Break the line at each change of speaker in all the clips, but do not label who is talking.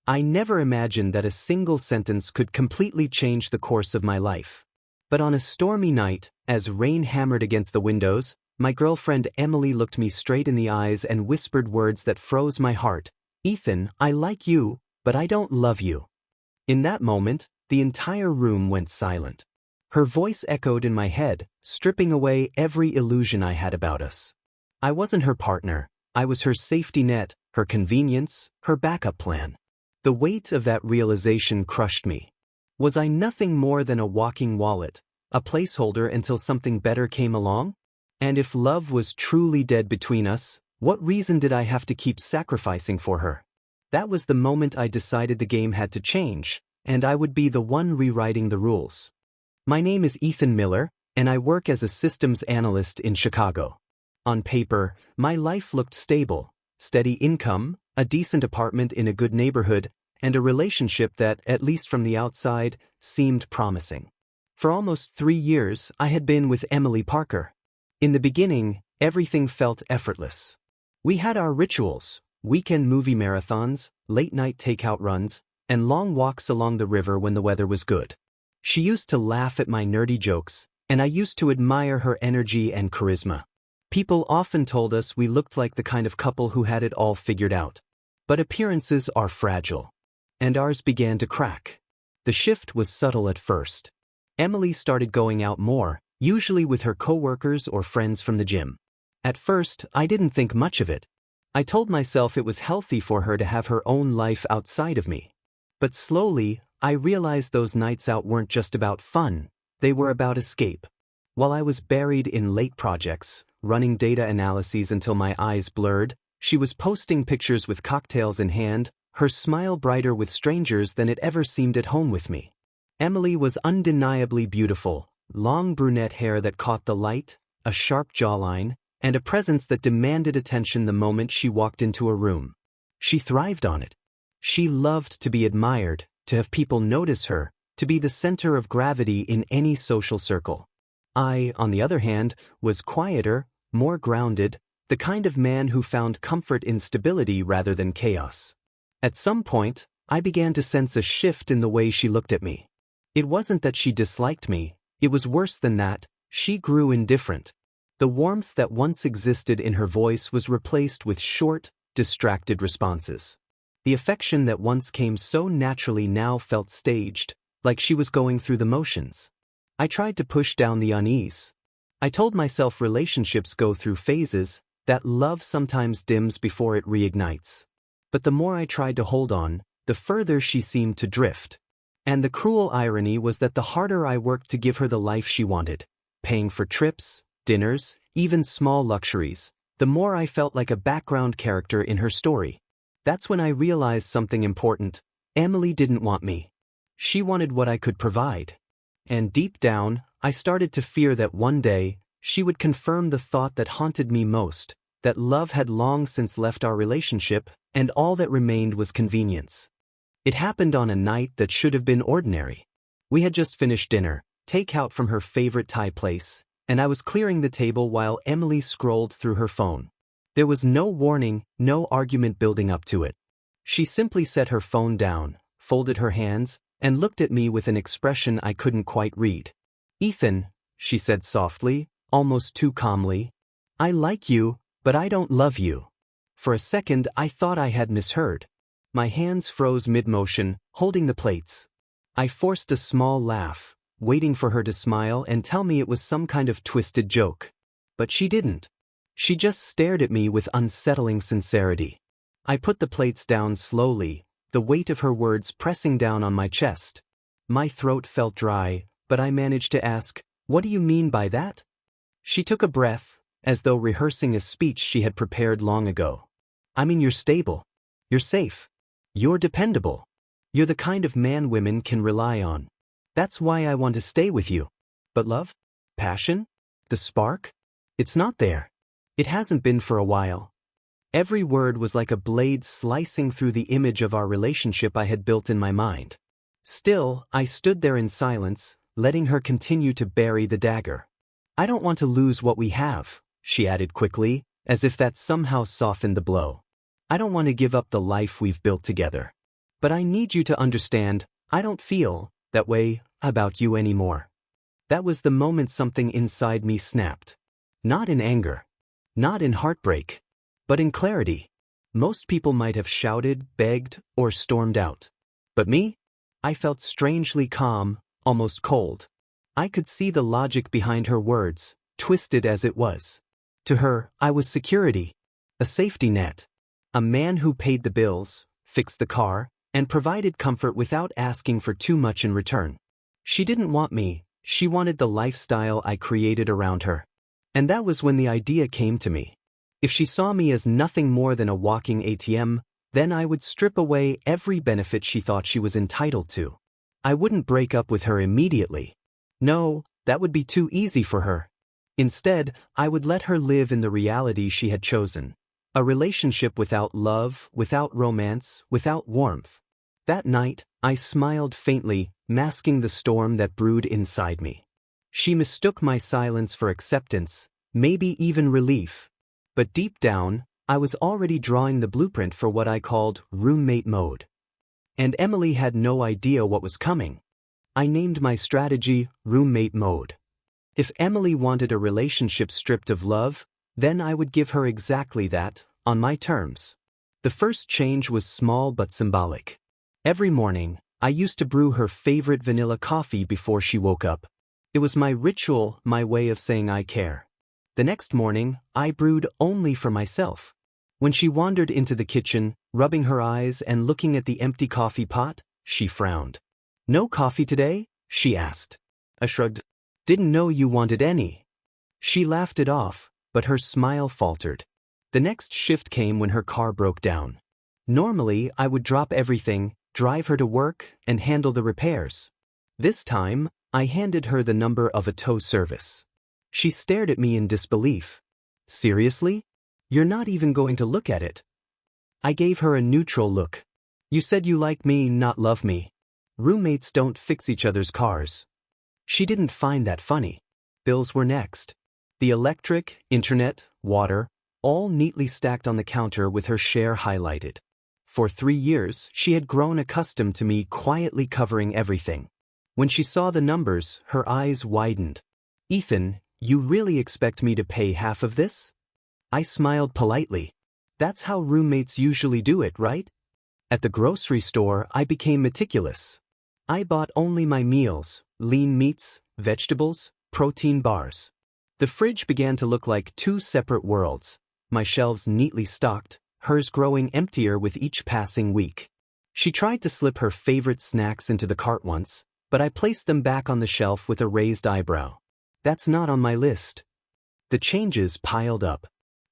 I never imagined that a single sentence could completely change the course of my life. But on a stormy night, as rain hammered against the windows, my girlfriend Emily looked me straight in the eyes and whispered words that froze my heart. "Ethan, I like you, but I don't love you." In that moment, the entire room went silent. Her voice echoed in my head, stripping away every illusion I had about us. I wasn't her partner. I was her safety net, her convenience, her backup plan. The weight of that realization crushed me. Was I nothing more than a walking wallet, a placeholder until something better came along? And if love was truly dead between us, what reason did I have to keep sacrificing for her? That was the moment I decided the game had to change, and I would be the one rewriting the rules. My name is Ethan Miller, and I work as a systems analyst in Chicago. On paper, my life looked stable: steady income, a decent apartment in a good neighborhood, and a relationship that, at least from the outside, seemed promising. For almost 3 years, I had been with Emily Parker. In the beginning, everything felt effortless. We had our rituals: weekend movie marathons, late-night takeout runs, and long walks along the river when the weather was good. She used to laugh at my nerdy jokes, and I used to admire her energy and charisma. People often told us we looked like the kind of couple who had it all figured out. But appearances are fragile. And ours began to crack. The shift was subtle at first. Emily started going out more, usually with her coworkers or friends from the gym. At first, I didn't think much of it. I told myself it was healthy for her to have her own life outside of me. But slowly, I realized those nights out weren't just about fun, they were about escape. While I was buried in late projects, running data analyses until my eyes blurred, she was posting pictures with cocktails in hand, her smile brighter with strangers than it ever seemed at home with me. Emily was undeniably beautiful: long brunette hair that caught the light, a sharp jawline, and a presence that demanded attention the moment she walked into a room. She thrived on it. She loved to be admired, to have people notice her, to be the center of gravity in any social circle. I, on the other hand, was quieter, more grounded, the kind of man who found comfort in stability rather than chaos. At some point, I began to sense a shift in the way she looked at me. It wasn't that she disliked me, it was worse than that: she grew indifferent. The warmth that once existed in her voice was replaced with short, distracted responses. The affection that once came so naturally now felt staged, like she was going through the motions. I tried to push down the unease. I told myself relationships go through phases, that love sometimes dims before it reignites. But the more I tried to hold on, the further she seemed to drift. And the cruel irony was that the harder I worked to give her the life she wanted, paying for trips, dinners, even small luxuries, the more I felt like a background character in her story. That's when I realized something important: Emily didn't want me. She wanted what I could provide. And deep down, I started to fear that one day, she would confirm the thought that haunted me most, that love had long since left our relationship, and all that remained was convenience. It happened on a night that should have been ordinary. We had just finished dinner, takeout from her favorite Thai place, and I was clearing the table while Emily scrolled through her phone. There was no warning, no argument building up to it. She simply set her phone down, folded her hands, and looked at me with an expression I couldn't quite read. "Ethan," she said softly, almost too calmly, "I like you, but I don't love you." For a second I thought I had misheard. My hands froze mid-motion, holding the plates. I forced a small laugh, waiting for her to smile and tell me it was some kind of twisted joke. But she didn't. She just stared at me with unsettling sincerity. I put the plates down slowly, the weight of her words pressing down on my chest. My throat felt dry, but I managed to ask, "What do you mean by that?" She took a breath, as though rehearsing a speech she had prepared long ago. "I mean, you're stable. You're safe. You're dependable. You're the kind of man women can rely on. That's why I want to stay with you. But love? Passion? The spark? It's not there. It hasn't been for a while." Every word was like a blade slicing through the image of our relationship I had built in my mind. Still, I stood there in silence, letting her continue to bury the dagger. "I don't want to lose what we have," she added quickly, as if that somehow softened the blow. "I don't want to give up the life we've built together." But I need you to understand, I don't feel that way about you anymore. That was the moment something inside me snapped. Not in anger. Not in heartbreak. But in clarity. Most people might have shouted, begged, or stormed out. But me? I felt strangely calm, almost cold. I could see the logic behind her words, twisted as it was. To her, I was security. A safety net. A man who paid the bills, fixed the car, and provided comfort without asking for too much in return. She didn't want me, she wanted the lifestyle I created around her. And that was when the idea came to me. If she saw me as nothing more than a walking ATM, then I would strip away every benefit she thought she was entitled to. I wouldn't break up with her immediately. No, that would be too easy for her. Instead, I would let her live in the reality she had chosen. A relationship without love, without romance, without warmth. That night, I smiled faintly, masking the storm that brewed inside me. She mistook my silence for acceptance, maybe even relief. But deep down, I was already drawing the blueprint for what I called roommate mode. And Emily had no idea what was coming. I named my strategy roommate mode. If Emily wanted a relationship stripped of love, then I would give her exactly that, on my terms. The first change was small but symbolic. Every morning, I used to brew her favorite vanilla coffee before she woke up. It was my ritual, my way of saying I care. The next morning, I brewed only for myself. When she wandered into the kitchen, rubbing her eyes and looking at the empty coffee pot, she frowned. "No coffee today?" she asked. I shrugged. "Didn't know you wanted any." She laughed it off, but her smile faltered. The next shift came when her car broke down. Normally, I would drop everything, drive her to work, and handle the repairs. This time, I handed her the number of a tow service. She stared at me in disbelief. "Seriously? You're not even going to look at it?" I gave her a neutral look. "You said you like me, not love me. Roommates don't fix each other's cars." She didn't find that funny. Bills were next. The electric, internet, water, all neatly stacked on the counter with her share highlighted. For 3 years, she had grown accustomed to me quietly covering everything. When she saw the numbers, her eyes widened. "Ethan, you really expect me to pay half of this?" I smiled politely. "That's how roommates usually do it, right?" At the grocery store, I became meticulous. I bought only my meals, lean meats, vegetables, protein bars. The fridge began to look like 2 separate worlds, my shelves neatly stocked, hers growing emptier with each passing week. She tried to slip her favorite snacks into the cart once, but I placed them back on the shelf with a raised eyebrow. "That's not on my list." The changes piled up.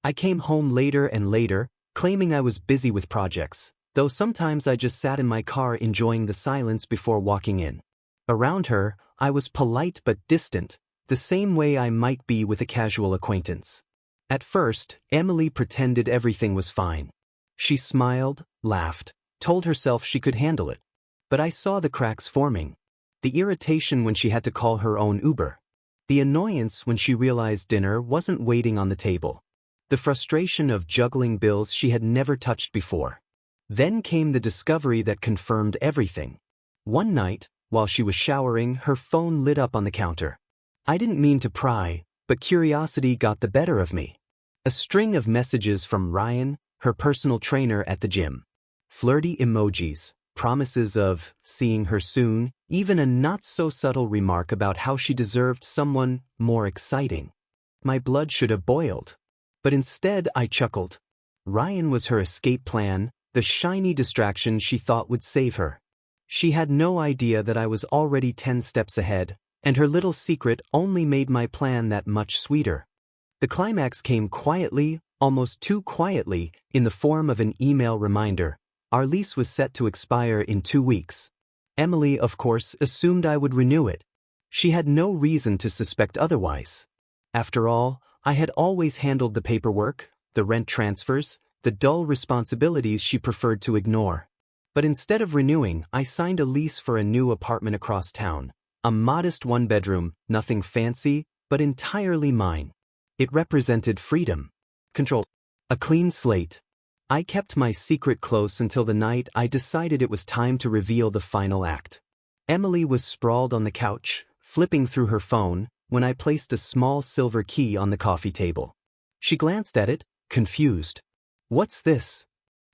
I came home later and later, claiming I was busy with projects, though sometimes I just sat in my car enjoying the silence before walking in. Around her, I was polite but distant, the same way I might be with a casual acquaintance. At first, Emily pretended everything was fine. She smiled, laughed, told herself she could handle it. But I saw the cracks forming. The irritation when she had to call her own Uber. The annoyance when she realized dinner wasn't waiting on the table. The frustration of juggling bills she had never touched before. Then came the discovery that confirmed everything. One night, while she was showering, her phone lit up on the counter. I didn't mean to pry, but curiosity got the better of me. A string of messages from Ryan, her personal trainer at the gym. Flirty emojis, promises of seeing her soon, even a not-so-subtle remark about how she deserved someone more exciting. My blood should have boiled. But instead I chuckled. Ryan was her escape plan, the shiny distraction she thought would save her. She had no idea that I was already 10 steps ahead, and her little secret only made my plan that much sweeter. The climax came quietly, almost too quietly, in the form of an email reminder. Our lease was set to expire in 2 weeks. Emily, of course, assumed I would renew it. She had no reason to suspect otherwise. After all, I had always handled the paperwork, the rent transfers, the dull responsibilities she preferred to ignore. But instead of renewing, I signed a lease for a new apartment across town. A modest 1-bedroom, nothing fancy, but entirely mine. It represented freedom, control, a clean slate. I kept my secret close until the night I decided it was time to reveal the final act. Emily was sprawled on the couch, flipping through her phone, when I placed a small silver key on the coffee table. She glanced at it, confused. "What's this?"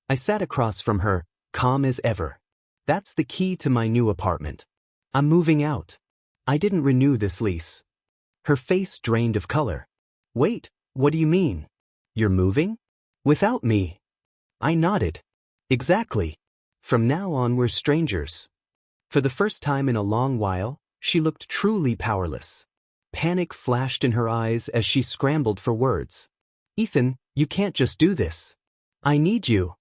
I sat across from her, calm as ever. "That's the key to my new apartment. I'm moving out. I didn't renew this lease." Her face drained of color. "Wait, what do you mean? You're moving? Without me?" I nodded. "Exactly. From now on we're strangers." For the first time in a long while, she looked truly powerless. Panic flashed in her eyes as she scrambled for words. "Ethan, you can't just do this. I need you."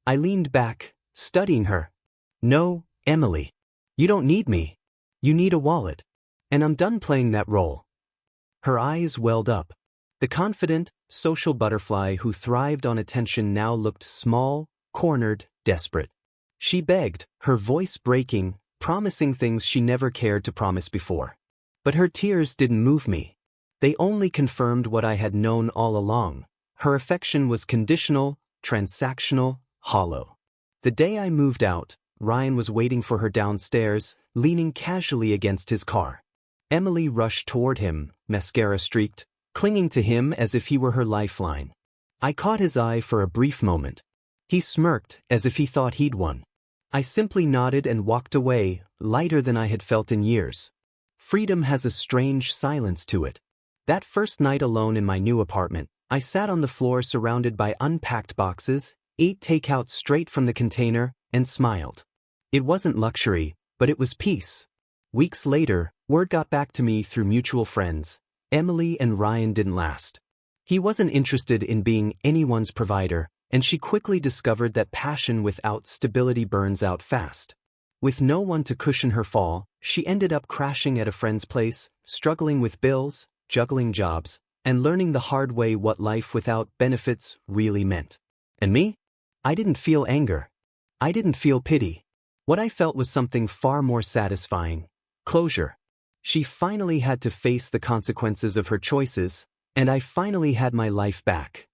I leaned back, studying her. "No, Emily. You don't need me. You need a wallet. And I'm done playing that role." Her eyes welled up. The confident, social butterfly who thrived on attention now looked small, cornered, desperate. She begged, her voice breaking, promising things she never cared to promise before. But her tears didn't move me. They only confirmed what I had known all along. Her affection was conditional, transactional, hollow. The day I moved out, Ryan was waiting for her downstairs, leaning casually against his car. Emily rushed toward him, mascara streaked, clinging to him as if he were her lifeline. I caught his eye for a brief moment. He smirked as if he thought he'd won. I simply nodded and walked away, lighter than I had felt in years. Freedom has a strange silence to it. That first night alone in my new apartment, I sat on the floor surrounded by unpacked boxes, ate takeout straight from the container, and smiled. It wasn't luxury, but it was peace. Weeks later, word got back to me through mutual friends. Emily and Ryan didn't last. He wasn't interested in being anyone's provider, and she quickly discovered that passion without stability burns out fast. With no one to cushion her fall, she ended up crashing at a friend's place, struggling with bills, juggling jobs, and learning the hard way what life without benefits really meant. And me? I didn't feel anger. I didn't feel pity. What I felt was something far more satisfying: closure. She finally had to face the consequences of her choices, and I finally had my life back.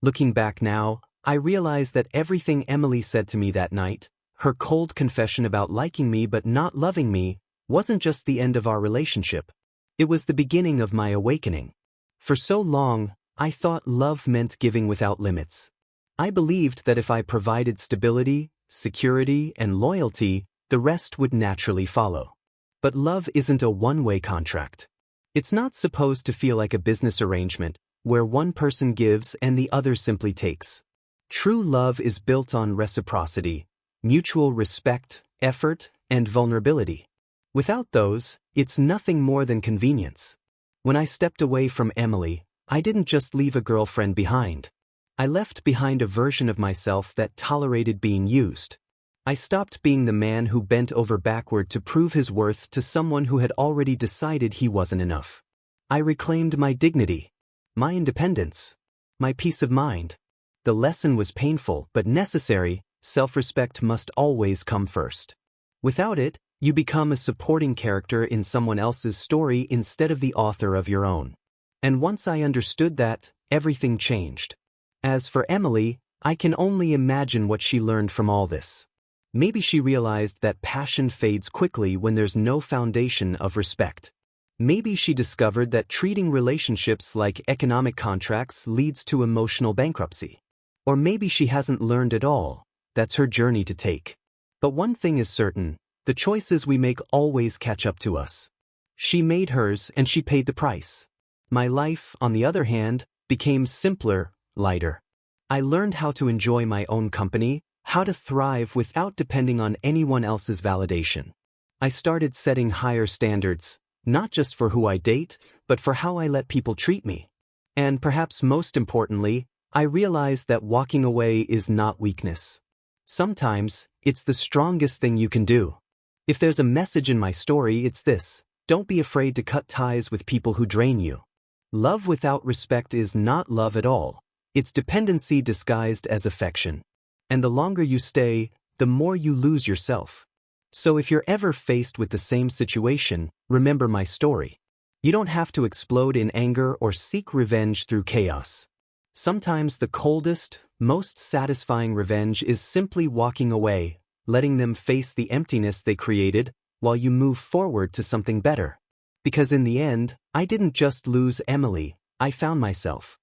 Looking back now, I realize that everything Emily said to me that night, her cold confession about liking me but not loving me, wasn't just the end of our relationship. It was the beginning of my awakening. For so long, I thought love meant giving without limits. I believed that if I provided stability, security, and loyalty, the rest would naturally follow. But love isn't a one-way contract. It's not supposed to feel like a business arrangement, where one person gives and the other simply takes. True love is built on reciprocity, mutual respect, effort, and vulnerability. Without those, it's nothing more than convenience. When I stepped away from Emily, I didn't just leave a girlfriend behind. I left behind a version of myself that tolerated being used. I stopped being the man who bent over backward to prove his worth to someone who had already decided he wasn't enough. I reclaimed my dignity, my independence, my peace of mind. The lesson was painful but necessary. Self-respect must always come first. Without it, you become a supporting character in someone else's story instead of the author of your own. And once I understood that, everything changed. As for Emily, I can only imagine what she learned from all this. Maybe she realized that passion fades quickly when there's no foundation of respect. Maybe she discovered that treating relationships like economic contracts leads to emotional bankruptcy. Or maybe she hasn't learned at all. That's her journey to take. But one thing is certain: the choices we make always catch up to us. She made hers and she paid the price. My life, on the other hand, became simpler, lighter. I learned how to enjoy my own company, how to thrive without depending on anyone else's validation. I started setting higher standards, not just for who I date, but for how I let people treat me. And perhaps most importantly, I realized that walking away is not weakness. Sometimes, it's the strongest thing you can do. If there's a message in my story, it's this: don't be afraid to cut ties with people who drain you. Love without respect is not love at all. It's dependency disguised as affection. And the longer you stay, the more you lose yourself. So if you're ever faced with the same situation, remember my story. You don't have to explode in anger or seek revenge through chaos. Sometimes the coldest, most satisfying revenge is simply walking away, letting them face the emptiness they created while you move forward to something better. Because in the end, I didn't just lose Emily, I found myself.